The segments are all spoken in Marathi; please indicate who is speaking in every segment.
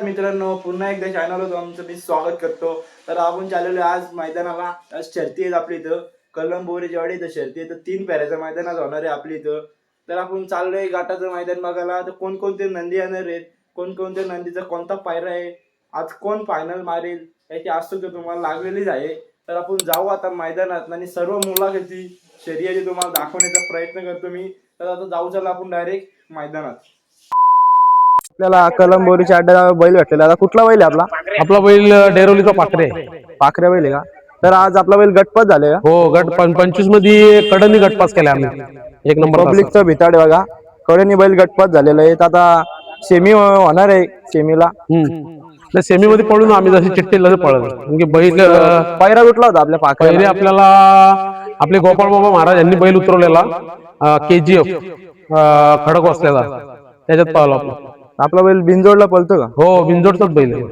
Speaker 1: मित्रांनो, पुन्हा एकदा चॅनलवर तुमचं मी स्वागत करतो. तर आपण चाललेलो आज मैदानाला. आज शर्ती आहेत आपली इथं कलंबोरीच्या वाडी इथं शर्ती आहे. तर 3 फेऱ्याचं मैदान आज होणार आहे आपली इथं. तर आपण चाललोय घाटाचं मैदान बघायला. तर कोणकोणते नंदी येणार आहेत, कोणकोणत्या नंदीचा कोणता पायरा आहे, आज कोण फायनल मारेल याची आसक्ती तुम्हाला लागलेलीच आहे. तर आपण जाऊ आता मैदानात आणि सर्व मुलाखती शर्यती तुम्हाला दाखवण्याचा प्रयत्न करतो मी. तर आता जाऊ चला आपण डायरेक्ट मैदानात. आपल्याला कलंबोरीच्या अड्ड्याला बैल भेटलेला. आता कुठला बैल आहे आपला?
Speaker 2: आपला बैल डेरोलीचा पाखरे
Speaker 1: पाखऱ्या बैल आहे का? तर आज आपला बैल गटपास झाले का?
Speaker 2: हो. गट 25 मध्ये कडनी गटपास केला आम्ही. एक नंबर
Speaker 1: पब्लिकचा भिताड बघा, कडनी बैल गटपास झालेला आहे. आता सेमी होणार आहे. सेमीला
Speaker 2: सेमी मध्ये पळून आम्ही जशी चिठ्ठीला पळलो. म्हणजे बैल
Speaker 1: पायरा कुठला होता आपल्या पाखऱ्या?
Speaker 2: पहिले आपल्याला आपले गोपाळ बाबा महाराज यांनी बैल उतरवलेला KGF खडक असलेला, त्याच्यात पळलो आपला.
Speaker 1: आपला बैल बिंजोडला पळतो का?
Speaker 2: हो, बिंजोडचाच बैल आहे.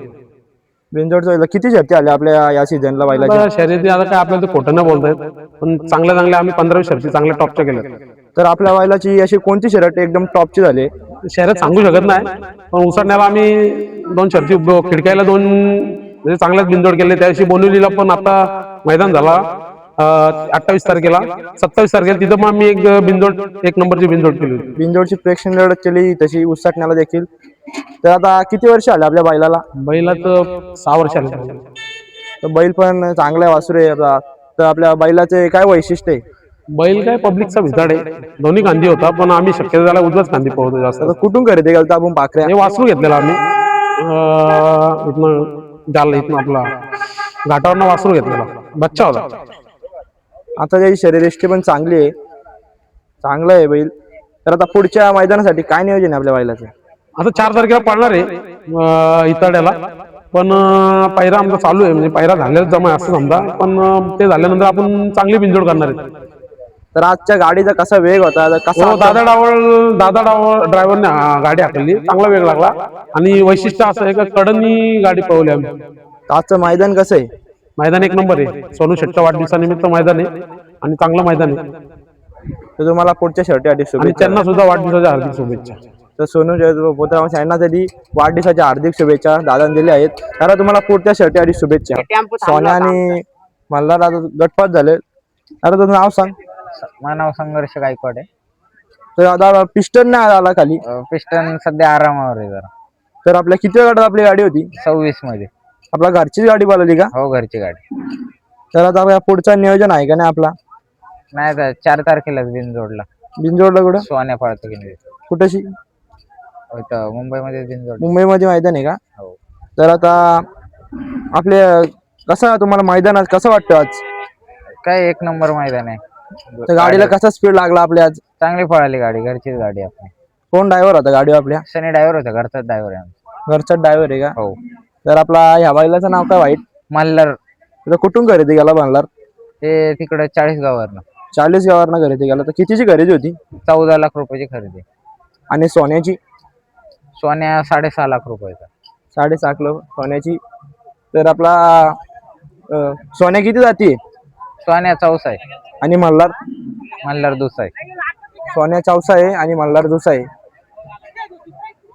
Speaker 1: बिंजोडचा किती शर्ती आल्या आपल्या या सीझनला बैलाच्या?
Speaker 2: शर्यती आता काय आपल्याला खोटं नाही बोलतायत, पण चांगल्या आम्ही 15 शर्यती चांगल्या टॉपच्या केल्या.
Speaker 1: तर आपल्या बैलाची अशी कोणती शर्यत एकदम टॉपची झाली?
Speaker 2: शर्यत सांगू शकत नाही, पण उसरण्याला आम्ही 2 शर्ती, खिडक्याला 2 म्हणजे चांगल्याच बिंजोड केले. त्या दिवशी बोनिवलीला पण आता मैदान झाला 28 तारखेला, 27 तारखेला तिथं मग आम्ही एक नंबरची बिंजोड केली.
Speaker 1: बिंजोडची प्रेक्षण लढत केली, तशी उसटण्याला देखील. तर आता किती वर्ष आले आपल्या बैलाला?
Speaker 2: बैलाचं 6 वर्ष आले.
Speaker 1: तर बैल पण चांगला वासरू आहे आता. तर आपल्या बैलाचे काय वैशिष्ट्य आहे?
Speaker 2: बैल काय पब्लिकचा भिताड आहे. दोन्ही कांदी होता, पण आम्ही शक्यतो त्याला उजवाच कांदी पळवतो जास्त.
Speaker 1: कुठून खरेदी केलं आपण पाखऱ्या?
Speaker 2: हे वासरू घेतलेला आम्ही इथनं आपला घाटावरनं वासरू घेतलेला, बच्चा होता.
Speaker 1: आता त्याची शरीरयष्टी पण चांगली आहे, चांगलं आहे बैल. तर आता पुढच्या मैदानासाठी काय नियोजन आहे आपल्या बैलाचं?
Speaker 2: आता 4 तारखेला पळणार आहे इताड्याला, पण पायरा आमचा चालू आहे. म्हणजे पायरा झालेला जमा असं समजा, पण ते झाल्यानंतर आपण चांगली बिंजोड करणार आहे.
Speaker 1: तर आजच्या गाडीचा कसा वेग होता? कसा
Speaker 2: दादा ड्रायव्हरने गाडी हाकलली, चांगला वेग लागला. आणि वैशिष्ट्य असं आहे का कडनी गाडी पळवली आम्ही.
Speaker 1: आजचं मैदान कसं आहे?
Speaker 2: मैदान एक नंबर आहे. सोनू शेट्टीच्या वाढदिवसानिमित्त मैदान आहे आणि चांगलं मैदान आहे.
Speaker 1: तर तुम्हाला पुढच्या शर्टीसाठी
Speaker 2: आणि
Speaker 1: शुभेच्छा.
Speaker 2: त्यांना सुद्धा वाढदिवसाच्या हार्दिक शुभेच्छा.
Speaker 1: तर सोनू पोतराम यांनासाठी वाढदिवसाच्या हार्दिक शुभेच्छा दादा दिल्या आहेत. तर तुम्हाला पुढच्या शर्टीसाठी शुभेच्छा. सोन्या आणि मल्हार गटपास झाले. अरे तुझं नाव सांग.
Speaker 3: माझं नाव संघर्ष गायकवाड आहे.
Speaker 1: तर आता पिस्टन नाही आला खाली?
Speaker 3: पिस्टन सध्या आरामावर आहे जरा.
Speaker 1: तर आपल्या किती गटात आपली गाडी होती?
Speaker 3: 26 मध्ये.
Speaker 1: आपल्या घरचीच गाडी बोलवली का?
Speaker 3: हो, घरची गाडी.
Speaker 1: तर आता पुढचा नियोजन आहे का नाही आपला?
Speaker 3: नाही, तर 4 तारखेलाच बिनजोडला.
Speaker 1: बिनजोडला कुठं?
Speaker 3: सोन्या पळतो की नाही
Speaker 1: कुठेशी?
Speaker 3: मुंबईमध्ये बिनजोड.
Speaker 1: मुंबईमध्ये मैदान आहे का?
Speaker 3: हो.
Speaker 1: तर आता आपले कसं तुम्हाला मैदानात कसं वाटतं आज?
Speaker 3: काय एक नंबर मैदान आहे.
Speaker 1: तर गाडीला कसा स्पीड लागला आपल्या आज?
Speaker 3: चांगली पळाली गाडी, घरचीच गाडी आपली.
Speaker 1: कोण ड्रायव्हर होता गाडी आपल्या?
Speaker 3: सनी ड्रायव्हर होता, घरचाच ड्रायव्हर आहे आमचा.
Speaker 1: घरचा ड्रायव्हर आहे का?
Speaker 3: हो.
Speaker 1: तर आपला ह्या बैलाचं नाव काय वाईट?
Speaker 3: मल्हार.
Speaker 1: तर कुठून खरेदी केला मल्हार?
Speaker 3: ते तिकडे 40 गावावरनं.
Speaker 1: 40 गावावरनं खरेदी केला. तर कितीची खरेदी होती?
Speaker 3: 14 लाख रुपयाची खरेदी.
Speaker 1: आणि सोन्याची?
Speaker 3: सोन्या 6.5 लाख रुपयाचा.
Speaker 1: 6.5 लाख सोन्याची. तर आपला सोन्या किती जाती?
Speaker 3: सोन्या चौसा आहे
Speaker 1: आणि मल्हार?
Speaker 3: मल्हार दुसा आहे.
Speaker 1: सोन्या चौसा आहे आणि मल्हार दुसा आहे.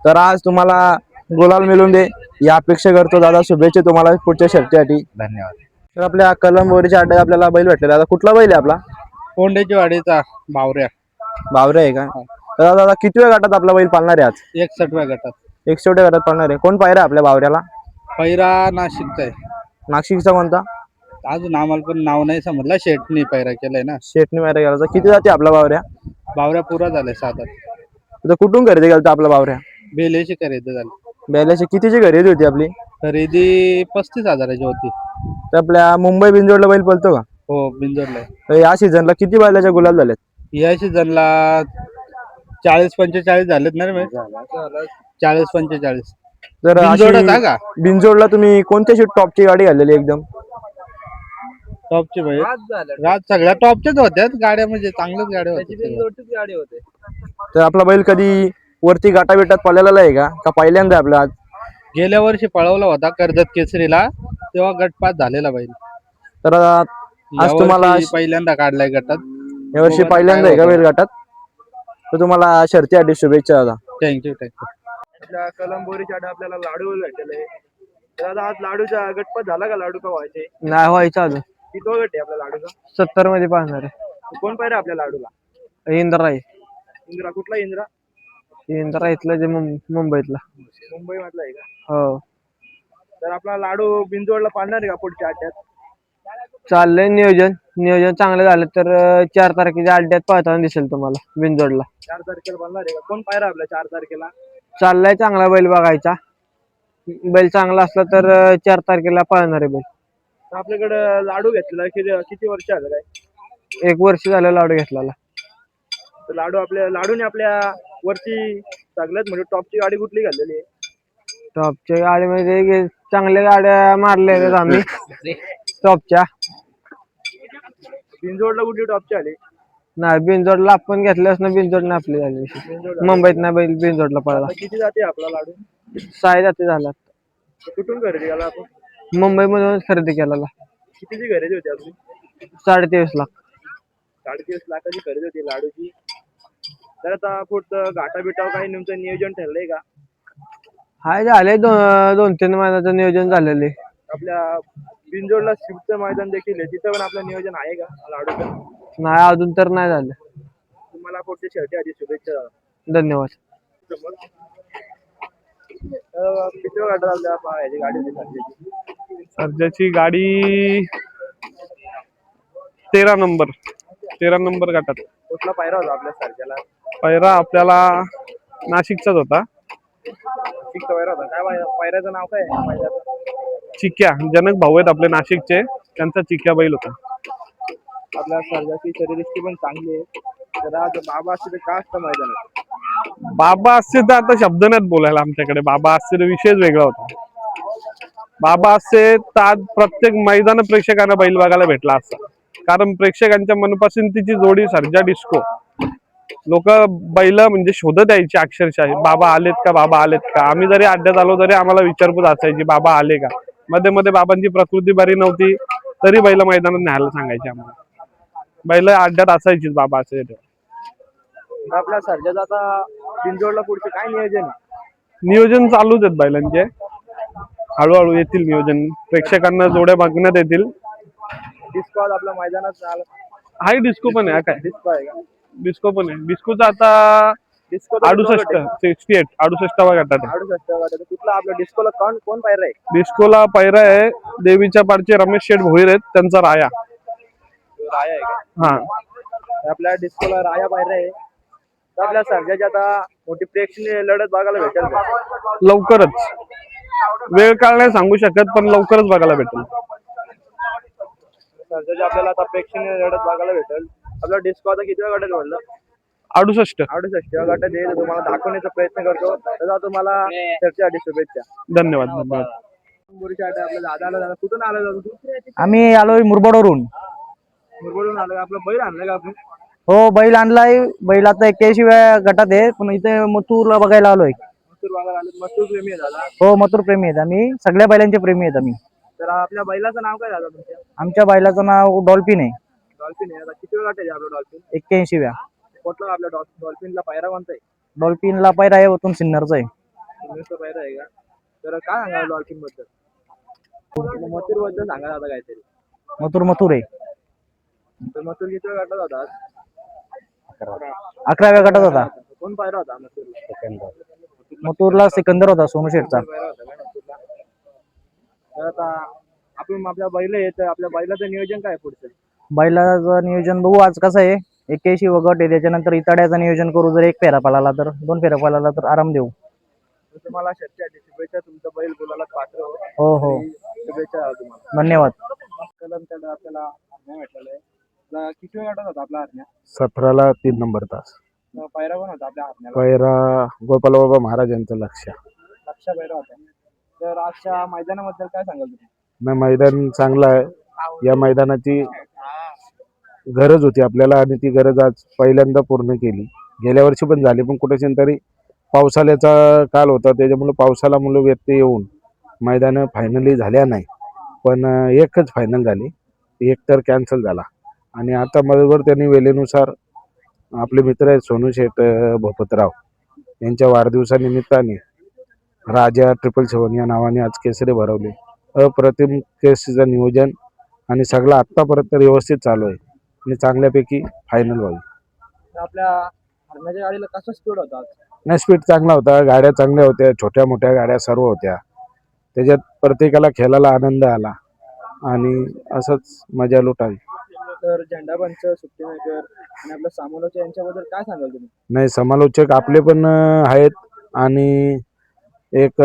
Speaker 1: तर आज तुम्हाला गुलाल मिळून दे या अपेक्षा करतो दादा. शुभेच्छा तुम्हाला पुढच्या शर्तीसाठी.
Speaker 3: धन्यवाद.
Speaker 1: तर आपल्या कलंबोरीच्या अड्ड्यात आपल्याला बैल भेटलेला. आता कुठला बैल आहे आपला?
Speaker 4: कोंड्याची वाडीचा बावऱ्या.
Speaker 1: बावरे आहे का? तर दादा किती वेळ गटात आपला बैल पाळणार आहे आज?
Speaker 4: 61व्या गटात.
Speaker 1: 61 गटात पाळणार आहे. कोण पायरा आपल्या बावऱ्याला?
Speaker 4: पैरा नाशिकचा आहे.
Speaker 1: नाशिकचा कोणता?
Speaker 4: अजून आम्हाला पण नाव नाही समजला. शेटनी पैरा केलाय ना.
Speaker 1: शेटणी पायरा गेला. तर किती जाते आपला बावऱ्या?
Speaker 4: बावऱ्या पुरा झालाय 7-8.
Speaker 1: तर कुठून खरेदी केला आपला बावऱ्या?
Speaker 4: बेलेची खरेदी झाली.
Speaker 1: बैलाची कितीची खरेदी होती आपली?
Speaker 4: खरेदी 35,000ची होती.
Speaker 1: तर आपल्या मुंबई बिंजोडला बैल पळतो का?
Speaker 4: हो, बिंजोडला.
Speaker 1: तर या सीझनला किती बैलाच्या गुलाल झालेत?
Speaker 4: या सीझनला 40-45 झालेत ना रे. 40-45.
Speaker 1: तर
Speaker 4: बिनजोडच आहे का?
Speaker 1: बिंजोडला तुम्ही कोणत्या टॉपची गाडी घाललेली एकदम?
Speaker 4: टॉपचे बैल राज सगळ्या टॉपच्याच होत्यात गाड्या, म्हणजे चांगल्याच गाड्या होत्या.
Speaker 1: तर आपला बैल कधी वरती गाटा बिटात पळालेला आहे का पहिल्यांदा आहे आपला आज?
Speaker 4: गेल्या वर्षी पळवला होता कर्जत केसरीला, तेव्हा गटपात झालेला बैल.
Speaker 1: तर आज
Speaker 4: यावर्षी
Speaker 1: तुम्हाला
Speaker 4: पहिल्यांदा काढलाय गटात.
Speaker 1: यावर्षी पहिल्यांदा आहे का बैल गाठात? तर तुम्हाला शर्तीसाठी शुभेच्छा दादा.
Speaker 4: थँक्यू.
Speaker 1: आपल्या कलंबोरीच्या आपल्याला लाडू भेटले. दादा आज लाडूचा गटपात झाला का? लाडू का व्हायचे?
Speaker 2: नाही व्हायचं अजून.
Speaker 1: किती गट आहे आपल्या लाडूचा?
Speaker 2: 70 मध्ये पाहणार
Speaker 1: कोण पाहिजे आपल्या लाडूला?
Speaker 2: आहे. इंद्रा आहे.
Speaker 1: इंद्रा कुठला इंद्रा?
Speaker 2: इंद्रा इथलं जे मुंबईतला.
Speaker 1: मुंबई मधला आहे का?
Speaker 2: हो.
Speaker 1: तर आपला लाडू बिंजोडला पाळणार आहे का पुढच्या अड्ड्यात?
Speaker 2: चाललंय नियोजन चांगलं झालं तर 4 तारखेच्या अड्ड्यात पळताना दिसेल तुम्हाला बिनजोडला.
Speaker 1: 4 तारखेला पाळणार आहे का? कोण पाहिजे आपल्या 4 तारखेला?
Speaker 2: चाललाय चांगला बैल बघायचा. बैल चांगला असला तर 4 तारखेला पळणार आहे बैल.
Speaker 1: तर आपल्याकडे लाडू घेतलेला किती वर्ष झालं काय?
Speaker 2: 1 वर्ष झालं लाडू घेतलेला.
Speaker 1: तर लाडूने आपल्या वरती सगळ्यात म्हणजे टॉपची गाडी कुठली घातलेली आहे?
Speaker 2: टॉपच्या गाडीमध्ये चांगल्या गाड्या मारल्या आहेत आम्ही टॉपच्या.
Speaker 1: बिंजोडला कुठली टॉपची आली?
Speaker 2: नाही बिनजोडला आपण घेतल्यास ना बिनजोडने आपली झाली. मुंबईत नाही बैल बिनजोडला पळला.
Speaker 1: आता किती जाते आपला लाडू?
Speaker 2: 6 जाती झाला.
Speaker 1: कुठून खरेदी केला आपण?
Speaker 2: मुंबईमधूनच खरेदी केलेला.
Speaker 1: कितीची खरेदी होती आपली?
Speaker 2: 23.5 लाख.
Speaker 1: 23.5 लाखाची खरेदी होती लाडूची. तर आता पुढचं घाटा बिटाव काही तुमचं नियोजन ठरलंय का?
Speaker 2: हाय झाले 2-3 महिन्याचं नियोजन झालेले.
Speaker 1: आपल्या बिंजोडला शिवचं मैदान देखील आहे, तिथं पण आपलं नियोजन आहे का लाडूचं?
Speaker 2: नाही अजून तर नाही झालं.
Speaker 1: तुम्हाला पुढच्या शर्यतीसाठी शुभेच्छा.
Speaker 2: धन्यवाद.
Speaker 1: किती गाडा चालल्या याची गाडी होती सध्याची?
Speaker 2: सध्याची गाडी 13 नंबर गटात.
Speaker 1: कुठला पायरा होता आपल्या सारख्याला?
Speaker 2: पहिला आपल्याला नाशिकचाच होता.
Speaker 1: नाशिकचा पायरा होता. काय पायऱ्याचं नाव काय आहे पायऱ्याचं?
Speaker 2: चिक्या. जनक भाऊ आहेत आपले नाशिकचे, त्यांचा चिक्या बैल होता.
Speaker 1: आपल्या सर्जाची शरीरयष्टी पण चांगली आहे. तर आज बाबा असते तर का असतं मैदानात?
Speaker 2: बाबा असते तर आता शब्द नाहीत बोलायला आमच्याकडे. बाबा असते तर विषयच वेगळा होता. बाबा असते तर आज प्रत्येक मैदान प्रेक्षकांना बैल बघायला भेटला असता. कारण प्रेक्षकांच्या मनपसंतीची जोडी सर्जा डिस्को. लोक बैल म्हणजे शोधत यायची अक्षरशः, बाबा आलेत का. आम्ही जरी अड्ड्यात आलो तरी आम्हाला विचारपूस असायची बाबा आले का. मध्ये मध्ये बाबांची प्रकृती बरी नव्हती तरी बैल मैदानात न्यायला सांगायचे आम्हाला. बैल अड्ड्यात असायचीच बाबा असे.
Speaker 1: आपल्या सर्जाचा आता बिंजोडला पुढचे काय नियोजन आहे?
Speaker 2: नियोजन चालूच आहेत बैलांचे. हळूहळू येतील नियोजन, प्रेक्षकांना जोड्या बघण्यात येतील.
Speaker 1: डिस्को आज आपल्या मैदानात आला.
Speaker 2: हाय डिस्को पण आहे. काय
Speaker 1: डिस्को आहे का?
Speaker 2: डिस्को पण आहे. डिस्कोचा आता
Speaker 1: डिस्को
Speaker 2: 68वा गटात आहे.
Speaker 1: 68 कुठला आपल्या डिस्कोला कोण पायरा आहे?
Speaker 2: डिस्कोला पैरा आहे देवीच्या पाडचे रमेश शेठ भोईर आहेत, त्यांचा राया.
Speaker 1: राया आहे का?
Speaker 2: हा.
Speaker 1: आपल्या डिस्कोला राया पायरा आहे. तर आपल्या सर्जाची आता मोठी प्रेक्षणीय लढत बघायला भेटेल का?
Speaker 2: लवकरच. वेळ काळ नाही सांगू शकत पण लवकरच बघायला भेटेल.
Speaker 1: सर्जाची आपल्याला आता प्रेक्षणीय लढत बघायला भेटेल. आपला डिस्को आता किती गटात म्हणलं?
Speaker 2: 68.
Speaker 1: 68 गटात येईल. तुम्हाला दाखवण्याचा प्रयत्न करतो. तसा तुम्हाला चर्चेसाठी शुभेच्छा.
Speaker 2: धन्यवाद.
Speaker 1: आपल्या दादाला कुठून आला जातो तू?
Speaker 5: आम्ही आलोय मुरबाडवरून.
Speaker 1: मुरबाडवरून आलं का? आपलं बैल आणलं का आपण?
Speaker 5: हो बैल आणलाय. बैल आता 81व्या गटात आहे, पण इथे मथुरला बघायला आलोय.
Speaker 1: मथुर बघायला आलो. मथुर प्रेमी आहे दादा.
Speaker 5: हो मथुर प्रेमी आहेत आम्ही, सगळ्या बैलांचे प्रेमी आहेत आम्ही.
Speaker 1: तर आपल्या बैलाचं नाव काय झालं तुमच्या?
Speaker 5: आमच्या बैलाचं नाव डॉल्फिन आहे.
Speaker 1: डॉल्फिन आहे. आता किती वेळ गाठ आहे आपलं डॉल्फिन?
Speaker 5: 81व्या.
Speaker 1: कुठला आपल्या डॉल्फिनला पायरा कोणता आहे?
Speaker 5: डॉल्फिनला पैरा आहे, वतून सिन्नरचा आहे.
Speaker 1: सिन्नरचा पायरा आहे का? तर काय सांगा डॉल्फिन बद्दल? मथुर बद्दल सांगा आता काहीतरी.
Speaker 5: मथुर आहे.
Speaker 1: तर मथुर किती वेळ गाठला होता?
Speaker 5: 11व्या गटात होता.
Speaker 1: कोण पायरा होता मथुरला?
Speaker 5: मथुरला सिकंदर होता, सोनू शेठचा.
Speaker 1: पायरा होता का मथुरला? तर आता आपण आपल्या बैल येत, आपल्या बैलाचं नियोजन काय पुढचं?
Speaker 5: बैलाचं नियोजन बघू आज कसं आहे. 81 गट आहे, त्याच्यानंतर इताड्याचं नियोजन करू. जर 1 फेरा पळाला तर 2 फेरा पळाला तर आराम देऊ.
Speaker 1: तुम्हाला शर्यतीसाठी शुभेच्छा. तुमचा बैल बोलायला पात्र हो.
Speaker 5: हो हो
Speaker 1: शुभेच्छा तुम्हाला.
Speaker 5: धन्यवाद.
Speaker 1: कलमच्याकडे आपल्याला हरण्या भेटलेला आहे. किती वेळ गाठत होता आपला हरण्या?
Speaker 6: 17ला 3 नंबर तास.
Speaker 1: पायरा पण होता आपल्या हरण्याला?
Speaker 6: पैरा गोपाल बाबा महाराज यांचं लक्ष.
Speaker 1: लक्ष पायरा होता. तर आजच्या मैदानाबद्दल काय सांगाल तुम्ही?
Speaker 6: नाही मैदान चांगलं आहे. या मैदानाची गरज होती आपल्याला आणि ती गरज आज पहिल्यांदा पूर्ण केली. गेल्या वर्षी पण झाली, पण कुठे तरी पावसाळ्याचा काल होता, त्याच्यामुळे पावसाला मुलं व्यत्यय येऊन मैदान फायनली झाल्या नाही. पण एकच फायनल झाली, एक तर कॅन्सल झाला. आणि आता बरोबर त्यांनी वेळेनुसार आपले मित्र आहेत सोनू शेठ भोपतराव यांच्या वाढदिवसानिमित्ताने राजा 777 या नावाने आज केसरी भरवले. अप्रतिम केसरीचं नियोजन आणि सगळं आत्तापर्यंत व्यवस्थित चालू आहे आणि चांगल्यापैकी फायनल व्हावी.
Speaker 5: आपल्या हरण्याच्या गाडीला कसं स्पीड होता आज?
Speaker 6: नाही, स्पीड चांगला होता, गाड्या चांगल्या होत्या, छोट्या मोठ्या गाड्या सर्व होत्या. त्याच्यात प्रत्येकाला खेळायला आनंद आला आणि असंच मजा लुटावी.
Speaker 5: तर झेंडापंच सुट्टीमेकर आणि आपल्या सामोलच्या यांच्याबद्दल काय सांगाल तुम्ही?
Speaker 6: नाही, समालोचक आपले पण आहेत आणि एक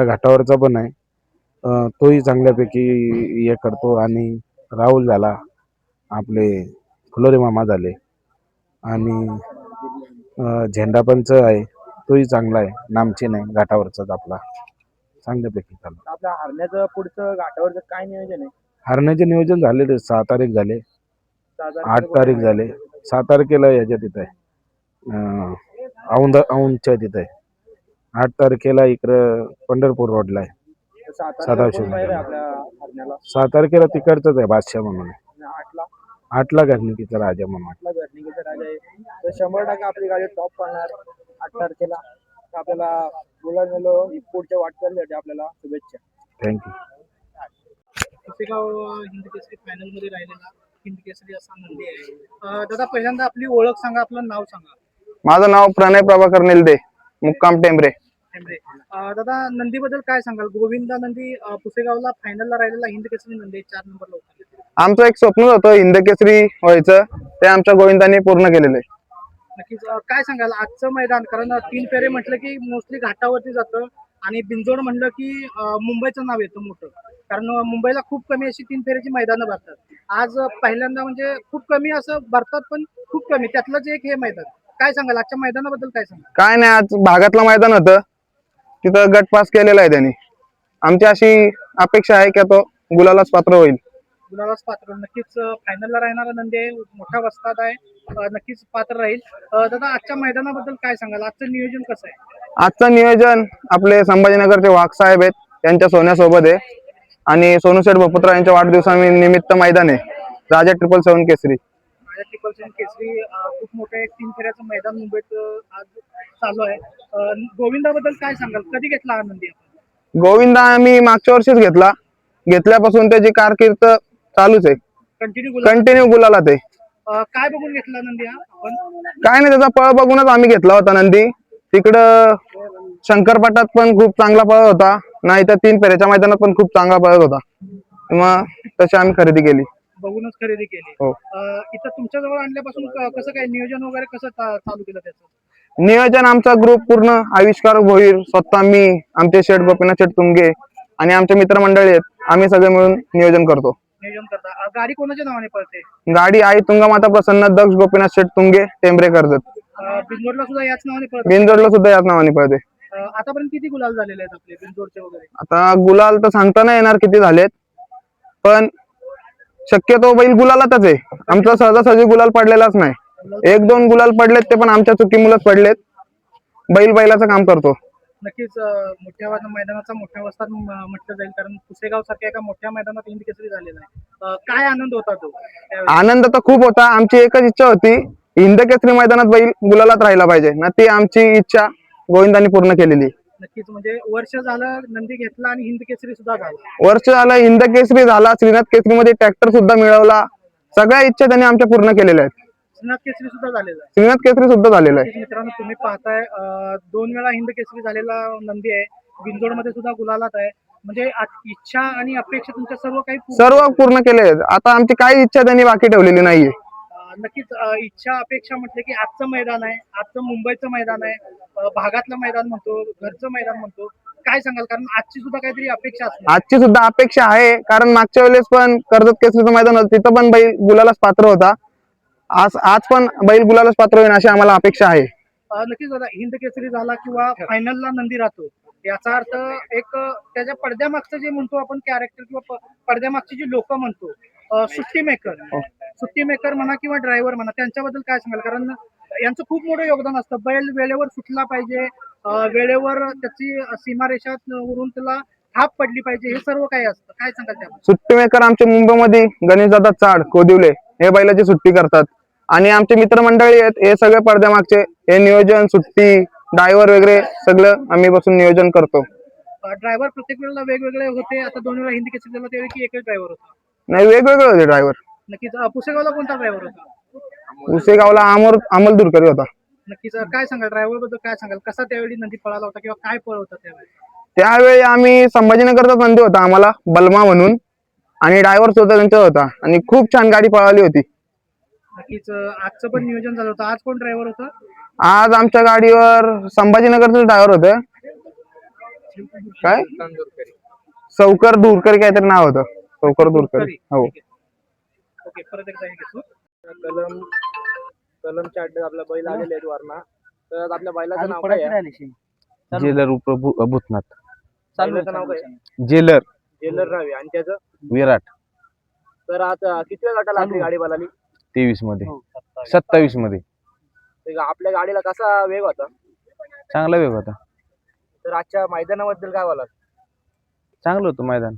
Speaker 6: घाटावरचा पण आहे, तोही चांगल्यापैकी हे करतो. आणि राहुल झाला, आपले फुलोरे मामा झाले आणि झेंडापंच आहे, तोही चांगला आहे, नामची नाही, घाटावरचाच आपला चांगल्यापैकी चालू.
Speaker 5: आपल्या हरण्याचं पुढचं घाटावरचं काय नियोजन आहे?
Speaker 6: हरण्याचे नियोजन झाले, 6 तारीख झाले, 8 तारीख झाले, 6 तारखेला याच्या तिथं आहे, औंधच्या तिथं आहे, 8 तारखेला इकडं पंढरपूर रोडला आहे. 6 तारखेला तिकडचंच आहे बादशाह म्हणून, 8ला घरणिकीचा राजा म्हणून.
Speaker 5: राजा आहे तर 100% आपली गाडी टॉप पडणार 8 तारखेला. तर आपल्याला बोलायला पुढच्या वाटचालीसाठी आपल्याला शुभेच्छा.
Speaker 6: थँक्यू.
Speaker 7: पुसेगाव हिंद केसरी फायनल मध्ये राहिलेला हिंद केसरी असा नंदी आहे. दादा पहिल्यांदा आपली ओळख सांगा, आपलं नाव सांगा.
Speaker 8: माझं नाव प्रणय प्रभाकर नेलदे, मुक्काम टेंबरे.
Speaker 7: दादा नंदीबद्दल काय सांगाल? गोविंदा नंदी पुसेगावला फायनलला राहिलेला हिंद केसरी नंदी 4 नंबरला होता.
Speaker 8: आमचं एक स्वप्न होतं हिंद केसरी व्हायचं, ते आमच्या गोविंदाने पूर्ण केलेलं आहे.
Speaker 7: नक्कीच काय सांगाल आजचं मैदान? कारण 3 फेरे म्हटलं की मोस्टली घाटावरती जातं आणि बिंजोड म्हणलं की मुंबईचं नाव येतं मोठं, कारण मुंबईला खूप कमी अशी 3 फेऱ्याची मैदानं भरतात. आज पहिल्यांदा म्हणजे खूप कमी असं भरतात, पण खूप कमी, त्यातलंच एक हे मैदान. काय सांगाल आजच्या मैदानाबद्दल? काय सांगाल?
Speaker 8: काय नाही, आज भागातलं मैदान होतं, तिथं गट पास केलेला आहे त्यांनी. आमची अशी अपेक्षा आहे की तो गुलालाच पात्र होईल.
Speaker 7: गुलालाच पात्र, नक्कीच फायनलला राहणारा नंदी आहे, मोठा वस्ताद आहे, नक्कीच पात्र राहील. दादा आजच्या मैदानाबद्दल काय सांगाल? आजचं नियोजन कसं आहे?
Speaker 8: आजचं नियोजन आपले संभाजीनगरचे वाघ साहेब आहेत, त्यांच्या सोन्यासोबत आहे आणि सोनूशेठ भोपतराव यांच्या वाढदिवसानिमित्त मैदान आहे राजा 777 केसरी.
Speaker 7: राजा 777 केसरी खूप मोठं एक 3 फेऱ्याचं मैदान मुंबईत आज चालू आहे. गोविंदाबद्दल काय सांगाल? कधी घेतला हा नंदी आपण?
Speaker 8: गोविंदा आम्ही मागच्या वर्षीच घेतल्यापासून त्याची कारकीर्द चालूच आहे, कंटिन्यू गुलाला ते.
Speaker 7: काय बघून घेतला नंदी हा आपण?
Speaker 8: काय नाही, त्याचा पळ बघूनच आम्ही घेतला होता नंदी. तिकडं शंकरपटात पण खूप चांगला पळत होता, नाही तर 3 फेऱ्याच्या मैदानात पण खूप चांगला पळत होता, मग तशी आम्ही खरेदी केली.
Speaker 7: बघूनच खरेदी केली.
Speaker 8: हो.
Speaker 7: इथं तुमच्या जवळ आणल्यापासून कसं काय नियोजन वगैरे कसं चालू केलं त्याचं?
Speaker 8: नियोजन आमचा ग्रुप पूर्ण आविष्कार भोईर, स्वतः मी, आमचे शेठ गोपीनाथ शेठ तुंगे आणि आमचे मित्रमंडळी आहेत, आम्ही सगळे मिळून नियोजन करतो.
Speaker 7: नियोजन करता. गाडी कोणाच्या नावाने पळते?
Speaker 8: गाडी आई तुंगामाता प्रसन्न दक्ष गोपीनाथ शेठ तुंगे टेंबरे कर्जत.
Speaker 7: बिंजोडला सुद्धा याच नावाने पळते?
Speaker 8: बिनजोडला सुद्धा याच नावाने पळते.
Speaker 7: आतापर्यंत किती गुलाल झालेले आहेत आपले बिनजोडचे वगैरे?
Speaker 8: आता गुलाल तर सांगता नाही येणार किती झालेत, पण शक्यतो बैल गुलालातच आहे. आमचा सहजासहजी गुलाल पडलेलाच नाही. 1-2 गुलाल पडलेत, ते पण आमच्या चुकीमुळेच पडलेत. बैलाचं काम करतो.
Speaker 7: नक्कीच मोठ्या मैदानाचा मोठ्या वस्ताद म्हटलं जाईल, कारण पुसेगाव सारख्या एका मोठ्या मैदानात हिंद केसरी झालेला आहे. काय आनंद होता तो?
Speaker 8: आनंद तर खूप होता. आमची एकच इच्छा होती, हिंद केसरी मैदानात बैल गुलालात राहिला पाहिजे ना, ती आमची इच्छा गोविंदांनी पूर्ण केलेली.
Speaker 7: नक्कीच, म्हणजे वर्ष झालं नंदी घेतला आणि हिंद केसरी सुद्धा झाला.
Speaker 8: वर्ष झालं हिंद केसरी झाला, श्रीनाथ केसरी मध्ये ट्रॅक्टर सुद्धा मिळवला. सगळ्या इच्छा त्यांनी आमच्या पूर्ण केलेल्या आहेत.
Speaker 7: श्रीनाथ केसरी सुद्धा झालेला आहे.
Speaker 8: श्रीनाथ केसरी सुद्धा झालेला आहे.
Speaker 7: मित्रांनो तुम्ही पाहताय 2 वेळा हिंद केसरी झालेला नंदी आहे, बिंजोड मध्ये सुद्धा गुलालात आहे. म्हणजे इच्छा आणि अपेक्षा तुमच्या सर्व
Speaker 8: पूर्ण केले आहेत. आता आमची काही इच्छा त्यांनी बाकी ठेवलेली नाहीये.
Speaker 7: नक्कीच इच्छा अपेक्षा म्हटलं की आजचं मैदान आहे, आजचं मुंबईचं मैदान आहे, भागातलं मैदान म्हणतो, घरचं मैदान म्हणतो. काय सांगाल? कारण आजची सुद्धा काहीतरी अपेक्षा असते.
Speaker 8: आजची सुद्धा अपेक्षा आहे, कारण मागच्या वेळेस पण कर्जत केसरीचं मैदान होतं, तिथं पण बैल गुलालाच पात्र होता. आज पण बैल गुलालाच पात्र होईल अशी आम्हाला अपेक्षा आहे.
Speaker 7: नक्कीच दादा, हिंद केसरी झाला किंवा फायनलला नंदी राहतो, याचा अर्थ एक त्याच्या पडद्यामागचं जे म्हणतो आपण कॅरेक्टर किंवा पडद्यामागची जी लोक म्हणतो सुट्टी मेकर म्हणा किंवा ड्रायव्हर म्हणा, त्यांच्याबद्दल काय सांगाल? कारण यांचं खूप मोठं योगदान असतं. बैल वेळेवर सुटला पाहिजे, वेळेवर त्याची सीमारेषा वरून त्याला थाप पडली पाहिजे, हे सर्व काही असतं. काय सांगाल त्याबद्दल?
Speaker 8: सुट्टी मेकर आमच्या मुंबईमध्ये गणेशदादा चाड कोदिवले हे बैलाची सुट्टी करतात आणि आमचे मित्रमंडळी आहेत हे सगळे पडद्यामागचे, हे नियोजन सुट्टी ड्रायव्हर वगैरे सगळं आम्ही बसून नियोजन करतो.
Speaker 7: ड्रायव्हर प्रत्येक वेळेला वेगवेगळे होते. आता 2 वेळा हिंदी केसरी झाला त्यावेळी की एकच ड्रायव्हर होता?
Speaker 8: नाही, वेगवेगळे होते ड्रायव्हर.
Speaker 7: नक्कीच. पुसेगावला कोणता ड्रायव्हर होता?
Speaker 8: उसेगावला अमोल दुरकरी होता.
Speaker 7: नक्कीच. काय सांगाल ड्रायव्हर बद्दल? काय सांगाल, कसा त्यावेळी नंदी पळाला होता किंवा काय पळ होता त्यावेळी?
Speaker 8: त्यावेळी आम्ही संभाजीनगरचा नंदी होता आम्हाला बलमा म्हणून, आणि ड्रायव्हर सुद्धा त्यांचा होता आणि खूप छान गाडी पळाली होती.
Speaker 7: नक्कीच. आजचं पण नियोजन झालं होतं. आज कोण ड्रायव्हर होता?
Speaker 8: आज आमच्या गाडीवर संभाजीनगरचे ड्रायव्हर होते. काय सौकर दूरकरी काहीतरी नाव होतं. सौकर दूरकरी. हो.
Speaker 7: ओके, परत एकदा हे घेतो.
Speaker 5: कलमच्या अड्ड्यात आपला बैल आलेले आहेत वरना. तर आपल्या बैलाचं नाव काय आहे?
Speaker 3: जेलर भूतनाथ.
Speaker 5: बैलाचं नाव काय आहे?
Speaker 3: जेलर
Speaker 5: जेलर रावे. आणि त्याचं?
Speaker 3: विराट.
Speaker 5: तर आता किती वेळ गटाला आपली गाडी बोलाली?
Speaker 3: 23 मध्ये 27 मध्ये
Speaker 5: आपल्या गाडीला कसा वेग होता?
Speaker 3: चांगला वेग होता.
Speaker 5: तर आजच्या मैदानाबद्दल काय बोलाल?
Speaker 3: चांगलं होतं मैदान.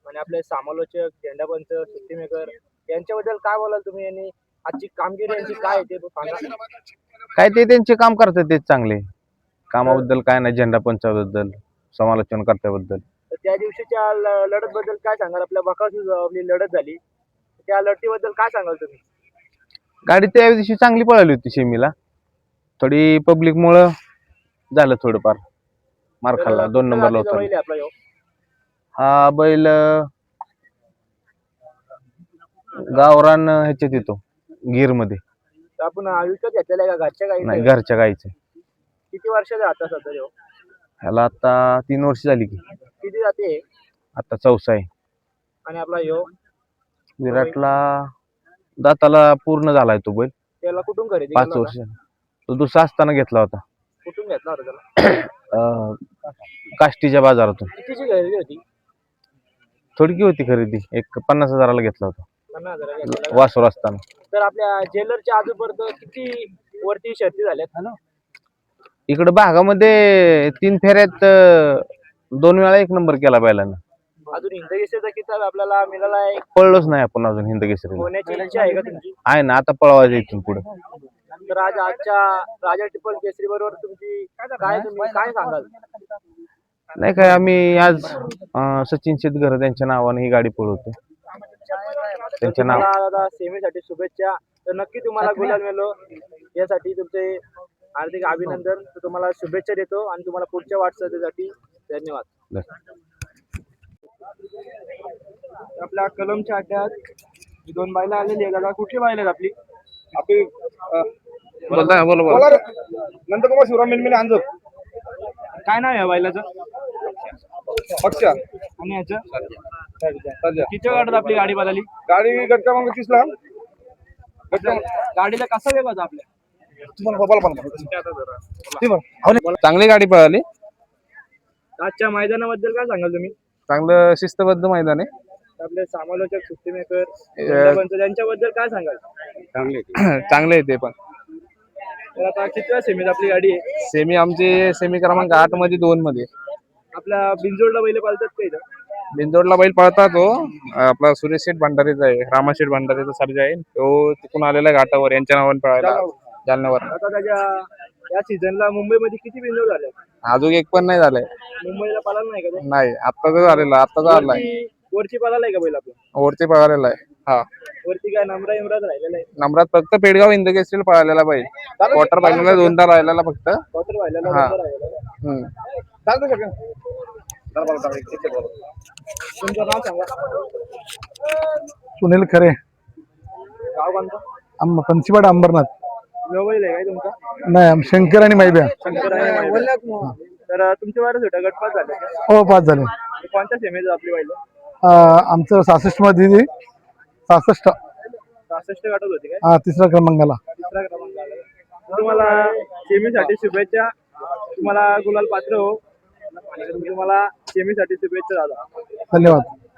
Speaker 5: आणि आपले समालोचक, झेंडापंच, सुट्टी मेकर यांच्याबद्दल काय बोलाल तुम्ही? आणि आजची कामगिरी यांची काय आहे ते सांगा.
Speaker 3: काय ते त्यांचे काम करतात तेच चांगले. कामाबद्दल काय नाही, झेंडा पंचाबद्दल समालोचन करत्याबद्दल.
Speaker 5: तर त्या दिवशीच्या लढत बद्दल काय सांगाल? आपल्या बकासूर आपली लढत झाली, त्या लढतीबद्दल काय सांगाल तुम्ही?
Speaker 3: गाडी त्या दिवशी चांगली पळाली होती सेमीला. थोडी पब्लिक मुळे झालं थोडंफार मार खाल्ला. 2 नंबरला होता
Speaker 5: बैल आहे आपला ह्यो.
Speaker 3: हा बैल. गावरान ह्याच्यात येतो गिर मध्ये.
Speaker 5: तर आपण विकत घेतलेला आहे का घरच्या
Speaker 3: नाही,
Speaker 5: गाई?
Speaker 3: घरच्या गाईचे.
Speaker 5: किती वर्षाचा आता सध्या ह्यो?
Speaker 3: ह्याला आता 3 वर्ष झाली की.
Speaker 5: किती जाते?
Speaker 3: आता 4सा आहे.
Speaker 5: आणि आपला ह्यो
Speaker 3: विराटला दाताला पूर्ण झालाय तो बैल.
Speaker 5: त्याला कुठून खरेदी
Speaker 3: 5
Speaker 5: केला
Speaker 3: वर्ष.
Speaker 5: होता?
Speaker 3: तो दुसरा असताना घेतला होता
Speaker 5: कुठून घेतला होता त्याला?
Speaker 3: काष्टीच्या बाजारातून.
Speaker 5: कितीची खरेदी होती?
Speaker 3: थोडकी होती खरेदी. एक 50,000ला घेतला होता
Speaker 5: 50,000 घेतला.
Speaker 3: वासुर असताना.
Speaker 5: तर आपल्या जेलरच्या आजूपर्यंत किती वरती शर्ती झाल्यात?
Speaker 3: इकडे भागामध्ये 3 फेऱ्यात 2 वेळा 1 नंबर केला बैलानं.
Speaker 5: अजून हिंदकेसरीचा किताब आपल्याला मिळाला आहे.
Speaker 3: पळलोच नाही आपण अजून हिंद केसरीला.
Speaker 5: होण्याची इच्छा आहे का तुमची?
Speaker 3: आहे ना, आता पळवायचं इथून पुढे.
Speaker 5: तर आजच्या राजा टिपल केसरी बरोबर तुम्ही काय सांगाल?
Speaker 3: नाही काय, आम्ही आज सचिन शेतगर त्यांच्या नावाने ही गाडी पळवतो. त्यांच्या नाव
Speaker 5: दादा सेमीसाठी शुभेच्छा. तर नक्की तुम्हाला गुलाल मिळो यासाठी तुमचे हार्दिक अभिनंदन. तर तुम्हाला शुभेच्छा देतो आणि तुम्हाला पुढच्या वाटचालीसाठी धन्यवाद. आपल्या कलमच्या अड्ड्यात 2 बैला आलेली आहे. दादा कुठली बैल आहेत आपली?
Speaker 4: आपली
Speaker 8: बोला.
Speaker 4: नंदकुमार शिवराम मिलमिले अंजप.
Speaker 5: काय नाव आहे बैलाचं?
Speaker 4: पक्ष
Speaker 5: आणि याचं किती गाडीत आपली गाडी बदलली?
Speaker 4: गाडी गट क्रमांक 30 ला.
Speaker 5: गाडीला कसा वेग होता आपल्या?
Speaker 8: चांगली गाडी पळाली.
Speaker 5: आजच्या मैदानाबद्दल काय सांगाल तुम्ही?
Speaker 8: चांगलं शिस्तबद्ध मैदान आहे.
Speaker 5: आपले समालोचक, सुट्टी मेकर, त्यांच्याबद्दल काय सांगाल?
Speaker 8: चांगले आहे ते पण.
Speaker 5: तर आता किती सेमीत आपली गाडी आहे?
Speaker 8: सेमी आमची सेमी क्रमांक 8 मध्ये 2 मध्ये.
Speaker 5: आपल्या बिंजोडला बैल पालतात का इथं?
Speaker 8: बिंदोडला बैल पळता तो आपला सुरेश शेठ भंडारीचा आहे. रामाशेठ भंडारीचा सर्जा आहे. तो तिकडून आलेला घाटावर यांच्या नावाने पळायला जालन्यावर.
Speaker 5: आता त्याच्या या सीझनला मुंबईमध्ये किती बिंजोड झाले?
Speaker 8: अजून एक पण नाही झालंय.
Speaker 5: मुंबईला पळाला नाही का तो?
Speaker 8: नाही, आत्ताच झालेला. आत्ताच आलाय.
Speaker 5: वरची पळाला आहे का बैल आपला?
Speaker 8: वरती पळालेला आहे. हा,
Speaker 5: वरती काय नम्रा इम्राज राहिलेला आहे?
Speaker 8: नंबरात फक्त पेडगाव हिंद केसरीला पळालेला बैल. क्वार्टर फायनलला 2दा राहिलेला फक्त.
Speaker 5: क्वार्टर व्हायला
Speaker 8: हा.
Speaker 5: राहिलेला आहे.
Speaker 8: हम्म.
Speaker 5: तुमचं नाव सांगा.
Speaker 4: सुनील खरे,
Speaker 5: गाव कोणतं?
Speaker 4: पंचीवाडा अंबरनाथ.
Speaker 5: मोबाईल आहे काय तुमचा?
Speaker 4: नाही, शंकर आणि मैब्या.
Speaker 5: तर तुमच्या वारच होता गटपास झाले?
Speaker 4: हो, 5 झाले.
Speaker 5: कोणत्या सेमीत आपली बैल?
Speaker 4: आमचं 66 मध्ये 66
Speaker 5: गटात होती काय?
Speaker 4: 3रा क्रमांकाला.
Speaker 5: 3रा क्रमांक आला. तुम्हाला सेमीसाठी शुभेच्छा. तुम्हाला गुलाल पात्र हो. तुम्हाला सेमीसाठी शुभेच्छा दादा.
Speaker 8: धन्यवाद.